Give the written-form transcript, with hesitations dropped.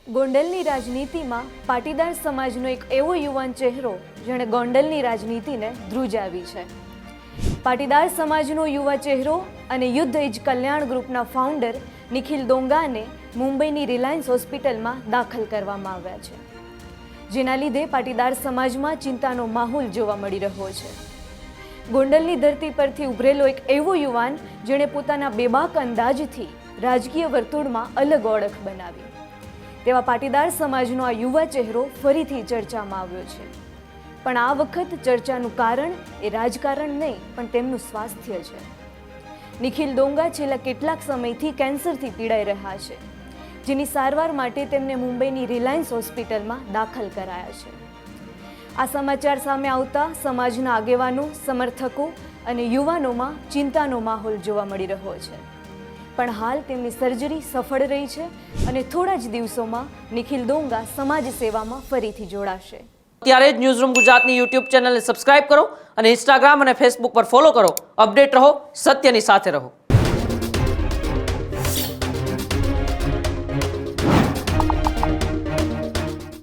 ગોંડલની રાજનીતિમાં પાટીદાર સમાજનો એક એવો યુવાન ચહેરો જેણે ગોંડલની રાજનીતિને ધ્રુજાવી છે. પાટીદાર સમાજનો યુવા ચહેરો અને યુદ્ધ ઇજ કલ્યાણ ગ્રુપના ફાઉન્ડર નિખિલ દોંગાને મુંબઈની રિલાયન્સ હોસ્પિટલમાં દાખલ કરવામાં આવ્યા છે, જેના લીધે પાટીદાર સમાજમાં ચિંતાનો માહોલ જોવા મળી રહ્યો છે. ગોંડલની ધરતી પરથી ઉભરેલો એક એવો યુવાન જેણે પોતાના બેબાક અંદાજથી રાજકીય વર્તુળમાં અલગ ઓળખ બનાવી, તેવા પાટીદાર સમાજનો આ યુવા ચહેરો ફરીથી ચર્ચામાં આવ્યો છે. પણ આ વખત ચર્ચાનું કારણ એ રાજકારણ નહીં, પણ તેમનું સ્વાસ્થ્ય છે. નિખિલ દોંગા છેલ્લા કેટલાક સમયથી કેન્સરથી પીડાઈ રહ્યા છે, જેની સારવાર માટે તેમને મુંબઈની રિલાયન્સ હોસ્પિટલમાં દાખલ કરાયા છે. આ સમાચાર સામે આવતા સમાજના આગેવાનો, સમર્થકો અને યુવાનોમાં ચિંતાનો માહોલ જોવા મળી રહ્યો છે. પણ હાલ તેમની સર્જરી સફળ રહી છે અને થોડા જ દિવસોમાં નિખિલ દોંગા સમાજ સેવામાં ફરીથી જોડાશે. ત્યારે જ ન્યૂઝરૂમ ગુજરાતની યુટ્યુબ ચેનલને સબસ્ક્રાઇબ કરો અને ઇન્સ્ટાગ્રામ અને ફેસબુક પર ફોલો કરો. અપડેટ રહો, સત્યની સાથે રહો.